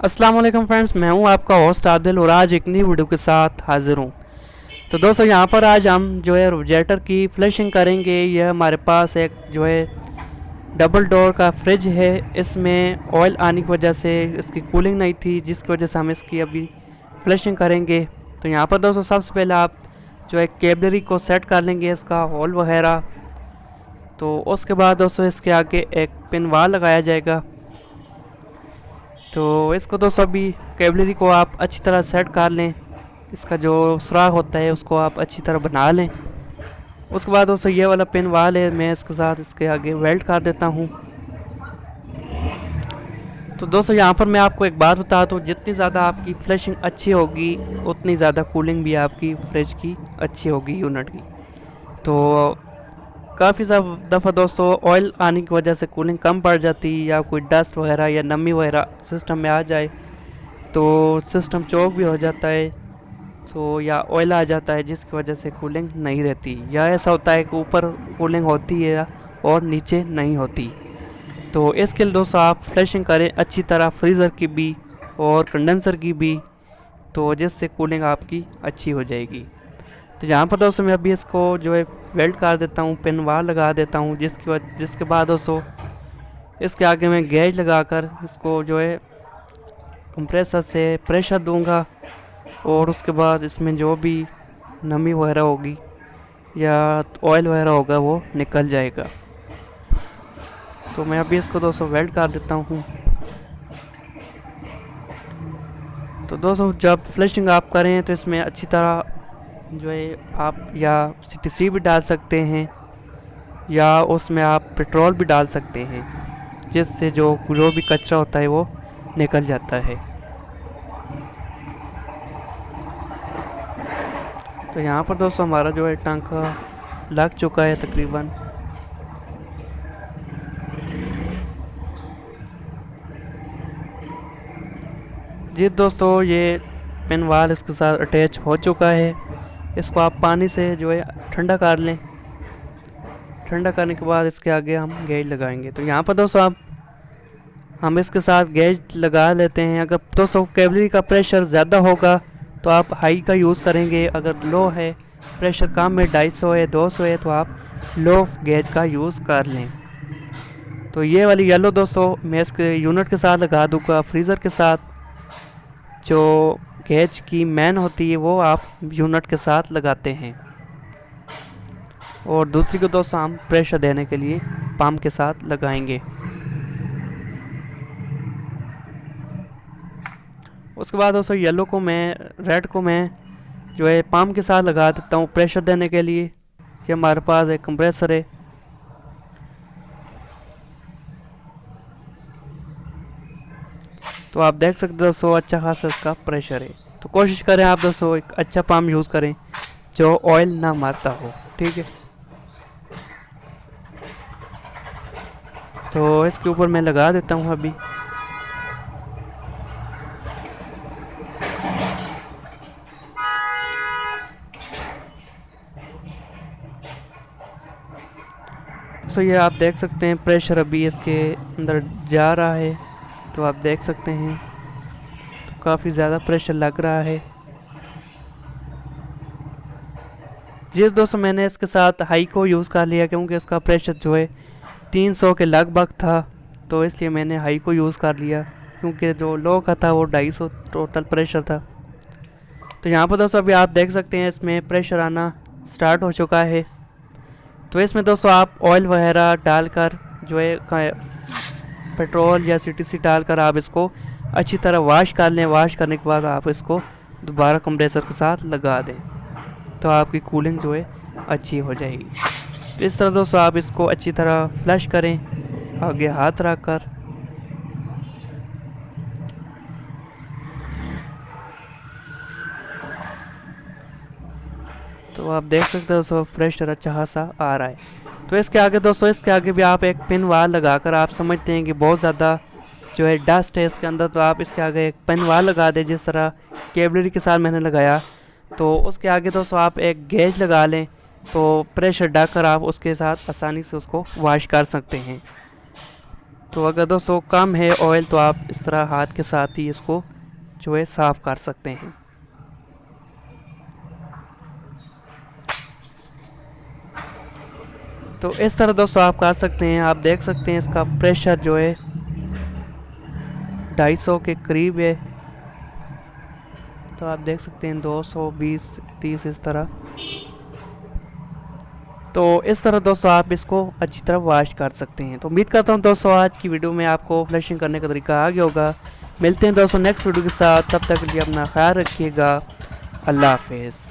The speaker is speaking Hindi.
अस्सलाम वालेकुम फ्रेंड्स, मैं हूं आपका होस्ट आदिल और आज एक नई वीडियो के साथ हाज़िर हूं। तो दोस्तों यहां पर आज हम जो है रेफ्रिजरेटर की फ्लशिंग करेंगे। यह हमारे पास एक जो है डबल डोर का फ्रिज है। इसमें ऑयल आने की वजह से इसकी कूलिंग नहीं थी, जिसकी वजह से हम इसकी अभी फ्लशिंग करेंगे। तो यहाँ पर दोस्तों सबसे पहले आप जो है कैबलरी को सेट कर लेंगे, इसका होल वगैरह। तो उसके बाद दोस्तों इसके आगे एक पिन वाल लगाया जाएगा। तो इसको दोस्तों अभी कैबलरी को आप अच्छी तरह सेट कर लें, इसका जो सुराख होता है उसको आप अच्छी तरह बना लें। उसके बाद दोस्तों ये वाला पिन वाल है, मैं इसके साथ इसके आगे वेल्ड कर देता हूँ। तो दोस्तों यहाँ पर मैं आपको एक बात बता दूँ, जितनी ज़्यादा आपकी फ्लशिंग अच्छी होगी उतनी ज़्यादा कूलिंग भी आपकी फ्रिज की अच्छी होगी यूनिट की। तो काफ़ी दफ़ा दोस्तों ऑयल आने की वजह से कूलिंग कम पड़ जाती है, या कोई डस्ट वगैरह या नमी वगैरह सिस्टम में आ जाए तो सिस्टम चौक भी हो जाता है, तो या ऑयल आ जाता है जिसकी वजह से कूलिंग नहीं रहती, या ऐसा होता है कि ऊपर कूलिंग होती है और नीचे नहीं होती। तो इसके लिए दोस्तों आप फ्लशिंग करें अच्छी तरह, फ्रीज़र की भी और कंडेंसर की भी, तो जिससे कूलिंग आपकी अच्छी हो जाएगी। तो यहाँ पर दोस्तों मैं अभी इसको जो है वेल्ड कर देता हूँ, पिन वाल लगा देता हूँ, जिसके बाद दोस्तों इसके आगे मैं गेज लगाकर इसको जो है कंप्रेसर से प्रेशर दूंगा, और उसके बाद इसमें जो भी नमी वगैरह होगी या ऑयल वगैरह होगा वो निकल जाएगा। तो मैं अभी इसको दोस्तों वेल्ड कर देता हूँ। तो दोस्तों जब फ्लशिंग आप करें तो इसमें अच्छी तरह जो है आप या CTC भी डाल सकते हैं, या उसमें आप पेट्रोल भी डाल सकते हैं, जिससे जो भी कचरा होता है वो निकल जाता है। तो यहाँ पर दोस्तों हमारा जो है टांका लग चुका है तकरीबन। जी दोस्तों ये पिन वाल इसके साथ अटैच हो चुका है। इसको आप पानी से जो है ठंडा कर लें। ठंडा करने के बाद इसके आगे हम गेज लगाएंगे। तो यहाँ पर दोस्तों हम इसके साथ गेज लगा लेते हैं। अगर दोस्तों कैबलरी का प्रेशर ज़्यादा होगा तो आप हाई का यूज़ करेंगे, अगर लो है प्रेशर कम है 250 है 200 है तो आप लो गेज का यूज़ कर लें। तो ये वाली येलो दोस्तों मैं इसके यूनिट के साथ लगा दूँगा। फ्रीज़र के साथ जो गेज की मैन होती है वो आप यूनिट के साथ लगाते हैं, और दूसरी को दोस्तों हम प्रेशर देने के लिए पंप के साथ लगाएंगे। उसके बाद दोस्तों येलो को रेड को मैं जो है पंप के साथ लगा देता हूँ प्रेशर देने के लिए, कि हमारे पास एक कंप्रेसर है। तो आप देख सकते हो दोस्तों अच्छा खासा इसका प्रेशर है। तो कोशिश करें आप दोस्तों एक अच्छा पंप यूज़ करें जो ऑयल ना मारता हो, ठीक है। तो इसके ऊपर मैं लगा देता हूँ अभी। तो ये आप देख सकते हैं प्रेशर अभी इसके अंदर जा रहा है, तो आप देख सकते हैं तो काफ़ी ज़्यादा प्रेशर लग रहा है। जी दोस्तों मैंने इसके साथ हाई को यूज़ कर लिया, क्योंकि इसका प्रेशर जो है 300 के लगभग था, तो इसलिए मैंने हाई को यूज़ कर लिया, क्योंकि जो लो का था वो 250 टोटल प्रेशर था। तो यहाँ पर दोस्तों अभी आप देख सकते हैं इसमें प्रेशर आना स्टार्ट हो चुका है। तो इसमें दोस्तों आप ऑयल वगैरह डालकर जो है पेट्रोल या CTC डालकर आप इसको अच्छी तरह वॉश कर लें। वॉश करने के बाद आप इसको दोबारा कंप्रेसर के साथ लगा दें, तो आपकी कूलिंग जो है अच्छी हो जाएगी। तो इस तरह दोस्तों आप इसको अच्छी तरह फ्लश करें आगे हाथ रख कर। तो आप देख सकते हो दोस्तों प्रेशर अच्छा खासा आ रहा है। तो इसके आगे दोस्तों इसके आगे भी आप एक पिन वाल लगाकर, आप समझते हैं कि बहुत ज़्यादा जो है डस्ट है इसके अंदर, तो आप इसके आगे एक पिन वाल लगा दें जिस तरह कैबलरी के साथ मैंने लगाया। तो उसके आगे दोस्तों आप एक गेज लगा लें, तो प्रेशर डालकर आप उसके साथ आसानी से उसको वॉश कर सकते हैं। तो अगर दोस्तों कम है ऑयल तो आप इस तरह हाथ के साथ ही इसको जो है साफ़ कर सकते हैं। तो इस तरह दोस्तों आप कर सकते हैं। आप देख सकते हैं इसका प्रेशर जो है 250 के करीब है। तो आप देख सकते हैं 220-30 इस तरह। तो इस तरह दोस्तों आप इसको अच्छी तरह वॉश कर सकते हैं। तो उम्मीद करता हूँ दोस्तों आज की वीडियो में आपको फ्लशिंग करने का तरीका आ गया होगा। मिलते हैं दोस्तों नेक्स्ट वीडियो के साथ, तब तक के लिए अपना ख्याल रखिएगा। अल्लाह हाफिज़।